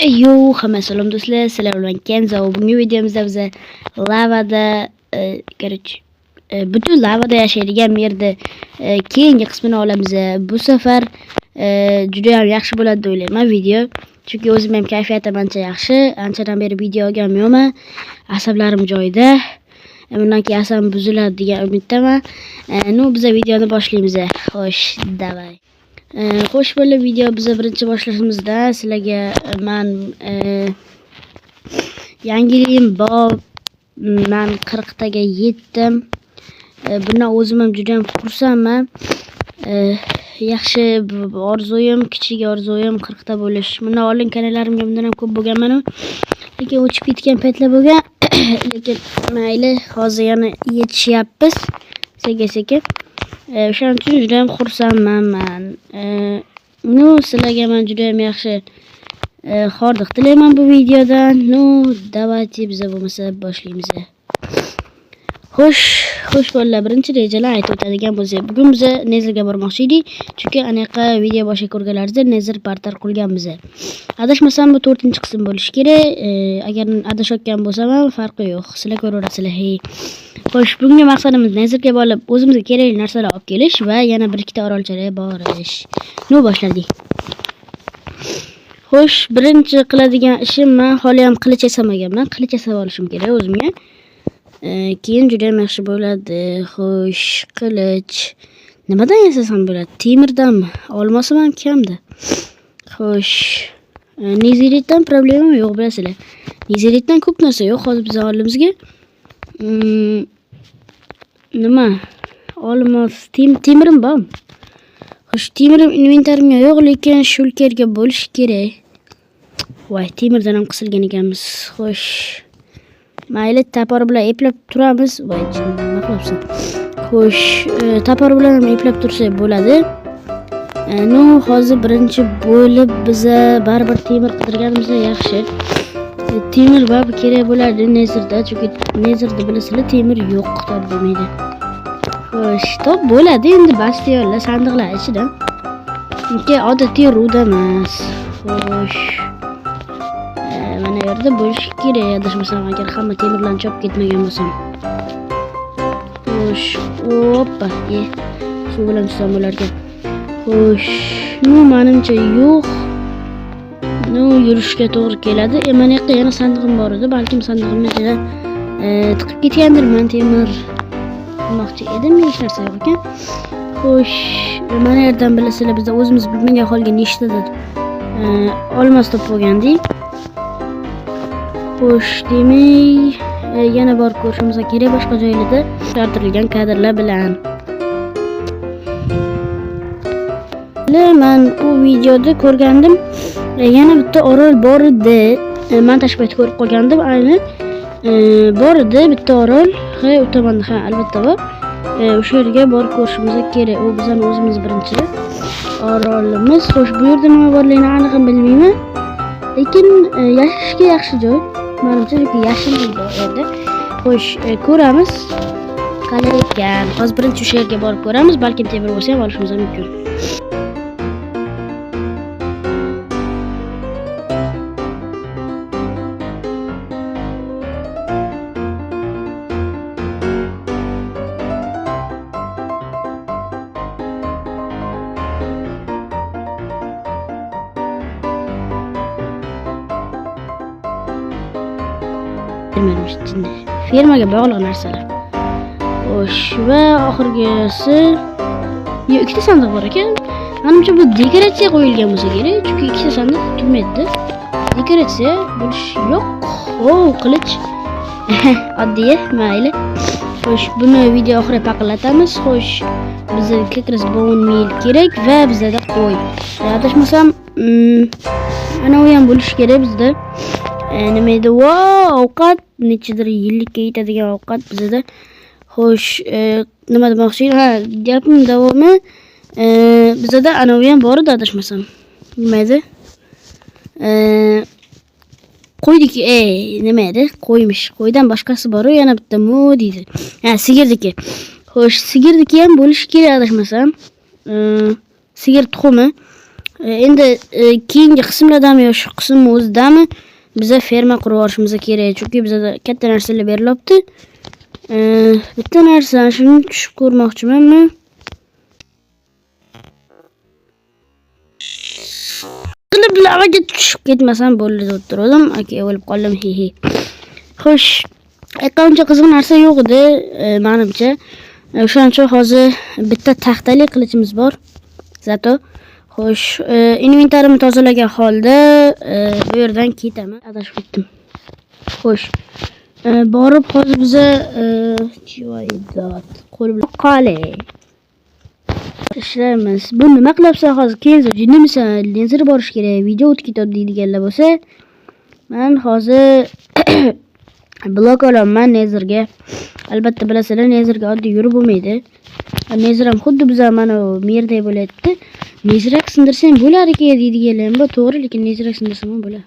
Hamma salom do'stlar, sizlar bilan Kenzo. Bugungi videomizda biz lavada, butun lavada yashaydigan yerda keyingi qismini olamiz. Bu safar juda ham yaxshi bo'ladi deb o'ylayman video. Chunki o'zim ham kayfiyatim ancha yaxshi. Anchadan beri video olganman. Asablarim joyida. Bundan keyin asabim buziladi degan umiddaman. Biz videoni boshlaymiz. Xo'sh, davay. Xo'sh bo'ldi, video biz birinchi boshlashimizda sizlarga men yangiliğim bor. Men 40 taga yetdim. Bundan o'zim ham juda ham xursandman. Yaxshi orzuyim, kichik orzuyim 40 ta bo'lish. Bundan oldin kanallarimga bundan ham ko'p bo'lganman. Lekin o'chib ketgan paytlar bo'lgan. Lekin mayli, hozir yana yetishyapmiz. Sekin-sekin. O'shaning uchun juda ham xursandman men. Sizlarga men juda ham yaxshi xordiq tilayman bu videodan. Давайте biz bo'lmasa boshlaymiz. Xo'sh bolalar, birinchi rejalar aytib o'tadigan bo'lsak, bugun biz Nezirga bormoqchi edik. Chunki anaqa video boshiga ko'rganlaringizda Nezir bartar qilganmiz. Adashmasam bu 4-qism bo'lishi kerak. Agar adashayotgan bo'lsam ham farqi yo'q. Sizlar ko'raverasizlar. Xo'sh, bugungi maqsadimiz Nezirga borib o'zimizga kerakli narsalar olib kelish va yana 1-2 ta orolchalarga borish. Boshladik. Xo'sh, birinchi qiladigan ishim, men hali ham qilich yasamaganman. Qilich yasab olishim kerak o'zimga. Keyin juda ham yaxshi bo'ladi. Xo'sh, qilich nimadan yasasam bo'ladi? Temirdanmi? Olmosim ham kamda. Xo'sh, neziritdan problemam yo'q, bilasizlar. Neziritdan ko'p narsa yo'q hozir biz oldimizga. Nima? Olmos, temirim bor. Xo'sh, temirim inventarimga yo'q, lekin shulkerga bo'lish kerak. Voy, temirdan ham qisilgan ekanmiz. Xo'sh, mayli, tapor bilan eplab turamiz. Voy, nima qilibsan? Xo'sh, tapor bilan ham eplab tursak bo'ladi. Hozir birinchi bo'lib biz baribir temir qidirganimiz yaxshi. Temir baribir kerak bo'ladi Nezirda, chunki Nezirda bilasizlar, temir yo'q, top bo'lmaydi. Xo'sh, top bo'ladi endi bastionlar, sandiqlar ichida. Chunki odatiy ruda emas. Xo'sh, mana bu yerda bo'lishi kerak, adashmasam, agar hamma temirlarni chopib ketmagan bo'lsam. Xo'sh, oppa, shu bilan tutsam bo'larkan. Xo'sh, menimcha yo'q. Yurishga to'g'ri keladi. Mana yoqda yana sandig'im bor edi. Balkim sandig'imni ichida tiqib ketgandirman, temir qilmoqchi edim, hech narsa yo'q ekan. Xo'sh, mana yerdan bilasizlar, biz o'zimiz bilmagan holga nechtadir olmos topib olgandik. Xo'sh, demak, yana bor ko'rishimiz kerak boshqa joylarda tartilgan kadrlar bilan. Men u videoda ko'rgandim. Yana bitta orol bor edi. Men tashqarida ko'rib qolgandim, aynan. Bor edi bitta orol. U tomonda albatta bor. O'sha yerga borib ko'rishimiz kerak. U bizning o'zimiz birinchi orolimiz. Xo'sh, bu yerda nima borligini aniq bilmayman. Lekin yashashga yaxshi joy. Menimcha yashillik bor edi. Xo'sh, ko'ramiz. Qalay ekan. Hozir birinchi o'sha yerga borib ko'ramiz. Balkim temir bo'lsa ham olishimiz mumkin. Fermaga bog'liq narsalar. Xo'sh, va oxirgisi 2 ta sandiq bor ekan. Menimcha bu dekoratsiya qo'yilgan bo'lsa kerak, chunki 2 ta sandiq turmaydi. Dekoratsiya bo'lish yo'q. Qilich. Oddiy, mayli. Xo'sh, buni video oxiriga paqillatamiz. Xo'sh, bizga kakras bone meal kerak va bizda qo'y. Adashmasam, ana u ham bo'lish kerak bizda. Nima edi? Ovqat, nechadir yillikka yetadigan ovqat bizda. Xo'sh, nima demoqchiman? Gapim davomi, bizda ana u ham bor edi, adashmasam. Nima edi? Qo'ydik, nima edi? Qo'ymish. Qo'ydan boshqasi bor-ku, yana bitta deydi. Sigirdiki. Xo'sh, sigirdiki ham bo'lish kerak, adashmasam. Sigir tuxumi. Endi keyingi qismlardami yo shu qism o'zidami biza ferma qurib olishimiz kerak. Chunki bizda katta narsalar berilibdi. Bitta narsa shuni tushib ko'rmoqchimanmi? Qilib lavaga tushib ketmasam bo'ldi deb turdim. Aka o'lib qoldim. Xo'sh, uncha qiziq narsa yo'q edi, menimcha. O'shaning uchun hozir bitta taxtali qilichimiz bor. Zato xo'sh, inventarimni tozalagan holda bu yerdan ketaman. Adashib ketdim. Xo'sh, borib hozir biza qo'l bilan qolay. Ishlaymiz. Bu nima qilyapsan hozir? Keyin jinnimisan? Lenzer borish kerak. Video o'tib ketadi deydiganlar bo'lsa, men hozir blok olaman Nezerga. Albatta bilasizlar, Nezerga oddiy yurib bo'lmaydi. Nezer ham xuddi biz mana merday bo'layapti. Nezrak sindirsang bo'lar ekan deydiganlar ham bor, to'g'ri, lekin nezrak sindirsam ham bo'ladi.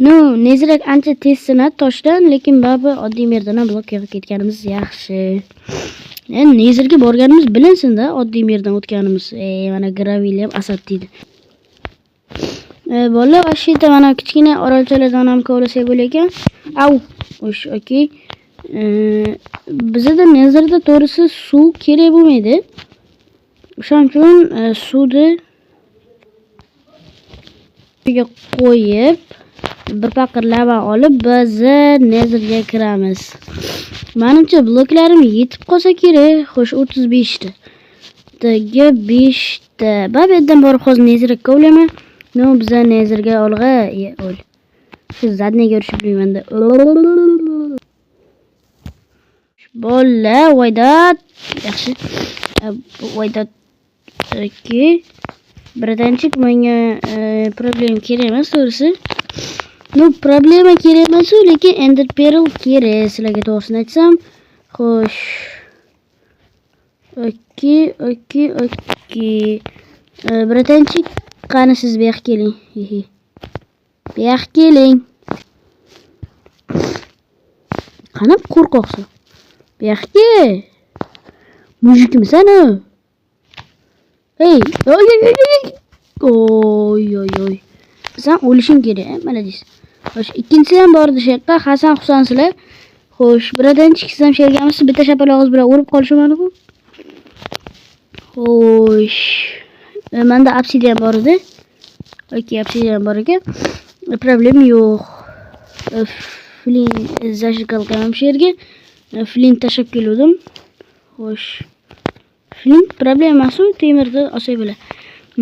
No, nezrak ancha tez sinadi toshdan, lekin baribir oddiy merdan ham blok yig'ib ketganimiz yaxshi. Endi nezerga borganimiz bilinsin-da, oddiy merdan o'tganimiz. Mana gravil ham asad deydi. Bolalar vashida mana kichkina orolchalardan ham kovlasak bo'lar ekan. Au, o'sh, okey. Bizda nezerda to'g'risi suv kerak bo'lmaydi. O'shaning uchun suvni qo'yib, bir paqir lava olib biz nezerga kiramiz. Menimcha bloklarim yetib qolsa kerak. Xo'sh, 35 ta. Dagi 5 ta. Bu yerdan borib hozir nezerga kovlayman. No, biza nezerga olg'a, o'l. Shu zadniga urishib yurmanda. Bolla, voydat. Yaxshi. Voydat. Okey. Birdanchik menga problem kerak emas to'g'risi. No, problema kerak emas, lekin ender pearl kerak, sizlarga to'g'risini aytsam. Xo'sh. Okey. Birdanchik qani siz bu yoqqa keling. Bu yoqqa keling. Qani qo'rqoqsiz. Bu yoqqa. Mujikmisan o? Hey, oy. Sen o'lishing kerak, malades. Xo'sh, ikkinchisi ham bor edi shu yoqqa, Hasan Husansizlar. Xo'sh, birdanchik siz ham shergamisiz, bitta shapalog'iz bilan urib qolishim mumkin. Xo'sh, menda obsidian bor edi. Okey, obsidian bor ekan. Problem yo'q. Flint zashqalganam shu yerga. Flint tashab keldim. Xo'sh. Flint problem emas, temirni olsak bo'ladi.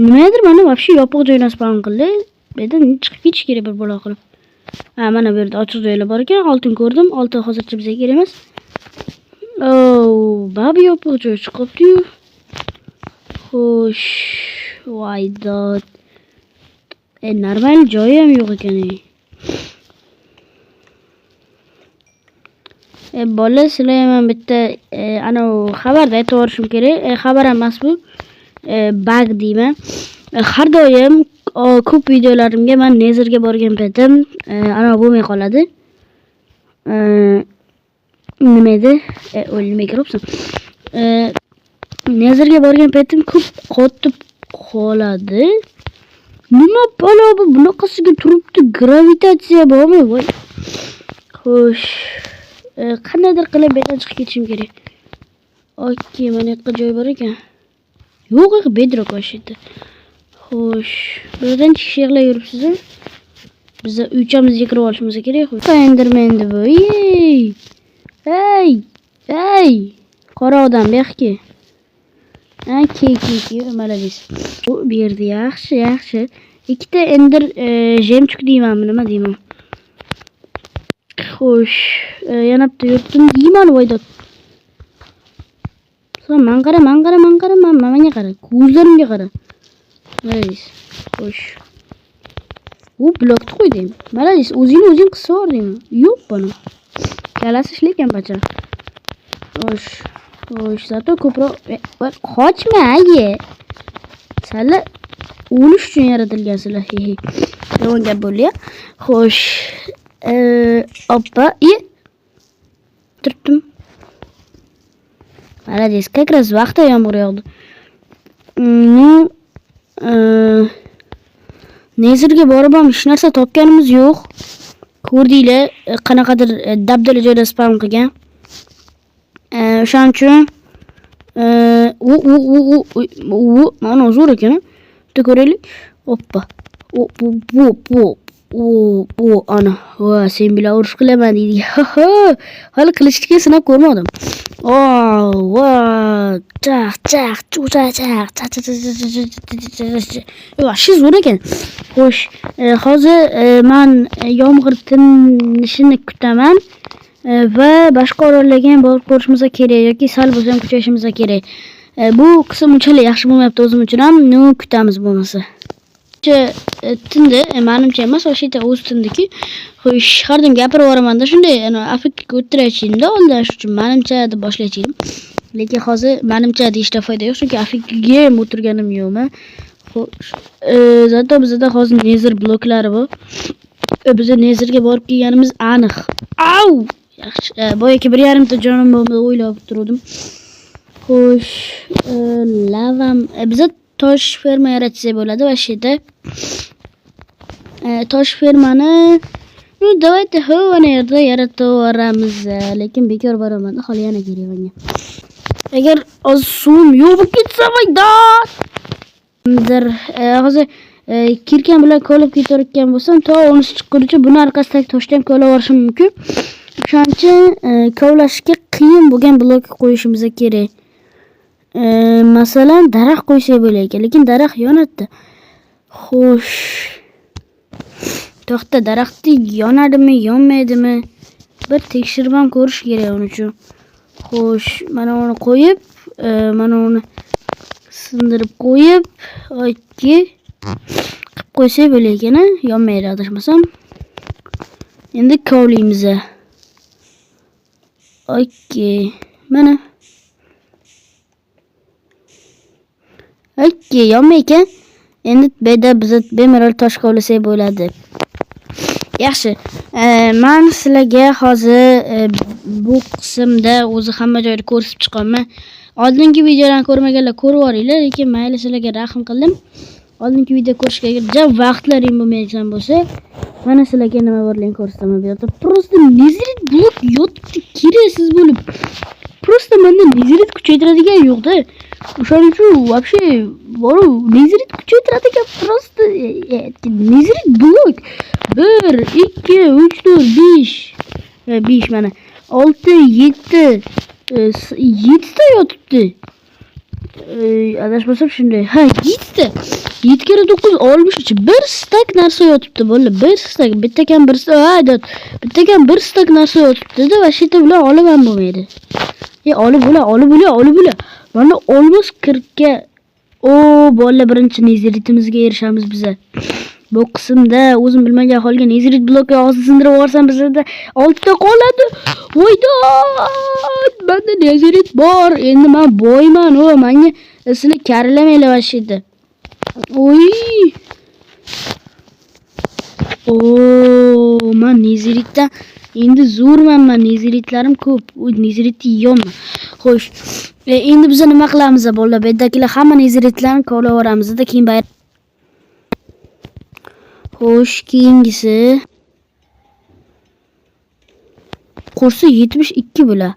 Nimadir mana вообще yopiq joydan spawn qildi. Bu yerdan chiqib ketish kerak bir bola qilib. Mana bu yerda ochiq joylar bor ekan. Oltin ko'rdim. Oltin hozircha bizga kerak emas. Babi yopiq joy chiqibdi-yu. Xo'sh, voydat. Normal joyi ham yo'q ekan. Bola sizlar ham bitta ana xabarda aytib o'rishim kerak. Xabar emas bu. Bug deyman. Har doim ko'p videolarimga men nezerga borgan paytim ana bo'lmay qoladi. Nima edi? O'lmay kiribsan. Nezerga borgan paytim ko'p qotib qoladi. Nima balo bu bunaqasiga turibdi? Gravitatsiya bormi? Voy. Xo'sh. Qanday qilib bu yerdan chiqib ketishim kerak. Okey, mana yoqqa joy bor ekan. Yo'q, bedrock vashida. Xo'sh, buradan chiqishlar yuribsiz. Biz uychamizga kirib olishimiz kerak. Enderman deb bu. Hey! Qora odam bu yoqqa. Keki, malades. Bu yerda yaxshi. Ikkita ender jemchuk deymanmi, nima deyman? Xo'sh, yana bitta yurtdim deyman voydat. Sen menga qara, menga qara. Ko'zlarimga qara. Malades. Xo'sh. U blokni qo'ydim. Malades, o'zing qisib yordingmi? Yo'q buni. Kalasi ishlaykan bacha. Xo'sh, zato ko'proq qochma, aye. Sizlar o'lish uchun yaratilgansizlar. Yomon gap bo'ldi. Xo'sh. Oppa, turibdim. Malades, как раз vaqtda yomg'ir yog'di. Nezirga borib ham hech narsa topganimiz yo'q. Ko'rdinglar, qanaqadir dabdala joyda spam qilgan. O'shaning uchun mana zo'r ekan. Bitta ko'raylik. Hoppa. Ana. Va, sen bilan urush qilaman deydi. Hali qilichga sinab ko'rmadim. Va, Yo'q, zo'r ekan. Xo'sh, hozir men yomg'ir tinishini kutaman va boshqa orollarga ham borib ko'rishimiz kerak yoki sal bo'lsa ham kuchayishimiz kerak. Bu qism unchalik yaxshi bo'lmayapti o'zim uchun ham. Nima kutamiz bo'lmasa. Tindi, menimcha emas, o'sha yerda o'z tindiki. Xo'sh, har doim gapirib boraman-da, shunday, Afrikaga o'tiraychi-da, oldin shuning uchun menimcha deb boshlaychidim. Lekin hozir menimcha deyishda foyda yo'q, chunki Afrikaga ham o'tirganim yo'qmi. Xo'sh, zato bizda hozir nezir bloklari bor. Biz nezirga borib kelganimiz aniq. Au! Yaxshi, boyagi 1,5 ta jonim o'ylab turdim. Xo'sh, lavam, bizda tosh ferma yaratsa bo'ladi va sheda tosh fermani давайте havana yerda yarataveramiz, lekin bekor boraman, hali yana kerak menga. Agar suvim yo'q bo'lib ketsa vayda. Hozir kirkan bilan ko'lib ketayotgan bo'lsam, to unisi chiqqunicha buni orqasidagi toshdan ko'lab olishim mumkin. Shuning uchun kovlashga qiyin bo'lgan blok qo'yishimiz kerak. Masalan, daraxt qo'ysak bo'lar, lekin daraxt yonadi. Xo'sh. To'xta, daraxtni yonadimi, yonmaydimi? Bir tekshirib ham ko'rish kerak uning uchun. Xo'sh, mana uni qo'yib, mana uni sindirib qo'yib, okey. Qilib qo'ysak bo'lar ekan, yonmaydi adashmasam. Endi kovlaymiz. Okey. Mana. Okey, yonmay ekan. Endi biz bemalol tosh kovlasak bo'ladi. Yaxshi. Men sizlarga hozir bu qismda o'zi hamma joyda ko'rsatib chiqaman. Oldingi videolarni ko'rmaganlar ko'rib oringlar, lekin mayli sizlarga rahim qildim. Oldingi video ko'rishga agar vaqtlaring bo'lmaydigan bo'lsa, mana sizlarga nima borligini ko'rsataman. Bu yerda просто nezirit blok yotibdi, keraksiz bo'lib. Просто menda nezirit kuchaytiradigan yo'q-da. O'shaning uchun вообще boru nezirit kuchaytiradigan просто nezirit blok 1 2 3 4 5 5 mana 6 7 7 ta yotibdi. Adashmasam shunday. Ha, 7 ta. 7 kere 9 63. Bir stak narsa yotibdi bo'ldi. Bir stak, bitta kam bir stak, bitta kam bir stak narsa yotibdi-da, va shita bilan olib ham bo'lmaydi. Olib bo'la. Mana olmos 40 ga. Bolalar, birinchi neziritimizga erishamiz biz. Bu qismda o'zim bilmagan holga nezirit blokni hozir sindirib yuborsam bizda 6 ta qoladi. Voyda! Menda nezirit bor. Endi men boyman. Menga sizlar karilamaylar vashida. Men neziritdan endi zo'rman, neziritlarim ko'p. Neziritni yeyman. Xo'sh, endi biz nima qilamiz bolalar? Bu yerdagilar hamma neziritlarni kovlab yuboramizda, keyin bayram. Xo'sh, keyingisi kursi 72 bo'la.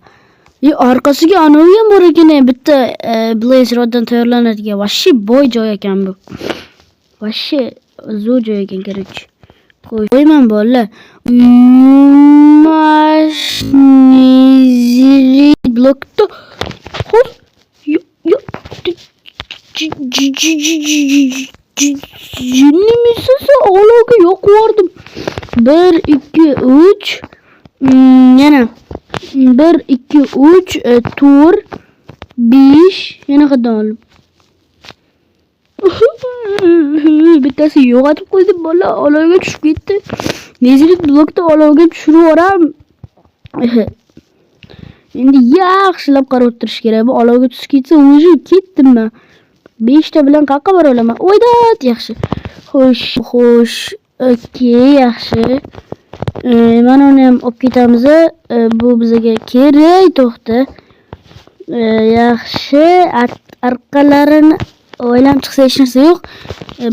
Orqasiga anovi ham bor ekan, bitta Blaze Roddan tayyorlanadigan. Vashi boy joy ekan bu. Vashi zo'r joy ekan, kerak. Qo'yman bolalar. Nezirit blokda. Xo'p. Jinnimisiz olovga yoqvordim. 1 2 3 yana 1 2 3 4 5 yana qadam olib. Bittasi yo'qotib qo'ydim, bola olovga tushib ketdi. Nezirit blokda olovga tushirib yuboram. Endi yaxshilab qarab o'tirish kerak. Bu olovga tushib ketsa, o'zi ketdim men. 5 ta bilan qayerga bora olaman? Oydat, yaxshi. Xo'sh, okey, yaxshi. Mana uni ham olib ketamiz. Bu bizga kerak, to'xta. Yaxshi, orqalarini O'ylam chiqsa hech narsa yo'q.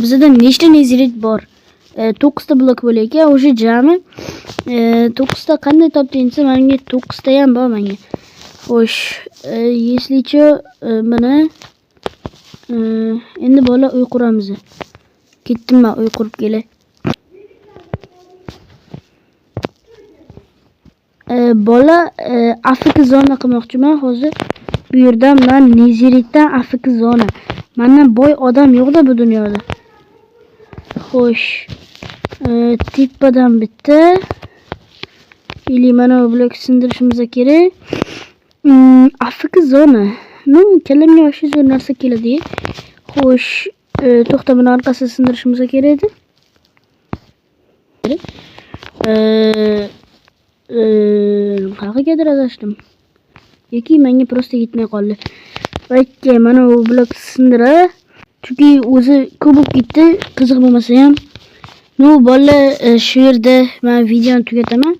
Bizda nechta nezirit bor? 9 ta blok bo'lar ekan. O'sha jami 9 ta qanday topding desa, menga 9 ta ham bor menga. Xo'sh, yeslicha mana endi bola uy quramiz. Ketdim men uy qurib kelay. Bola Afrika zona qilmoqchiman hozir. Bu yerdan men neziritdan Afrika zona. Mendan boy odam yo'q-da bu dunyoda. Xo'sh, tepadan bitta ili mana bu blok sindirishimiz kerak. Afrika zona. Kallamga yoshi zo'r narsa keladi. Xo'sh, to'xta, buni orqasini sindirishimiz kerak edi. Qayergadir adashdim. Yoki menga prosta yetmay qoldi. Okey, mana bu blok sindira. Chunki o'zi ko'p bo'lib ketdi, qiziq bo'lmasa ham. Bola shu yerda men videoni tugataman.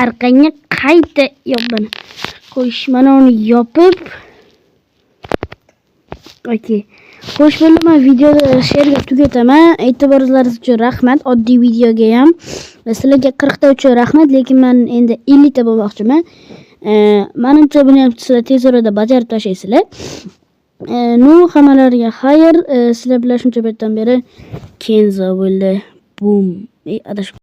Arqangga qayta yop bani. Xo'sh, mana uni yopib. Okey. Xo'sh, bo'ldi, men videoni sherga tugataman. E'tiboringiz uchun rahmat. Oddiy videoga ham. Sizlarga 40 ta uchun rahmat, lekin men endi 50 ta bo'lmoqchiman. Menimcha buni ham sizlar tez orada bajarib tashlaysizlar. Hammalariga xayr. Sizlar bilan shuncha paytdan beri Kenzo bo'ldi. Boom. Adashib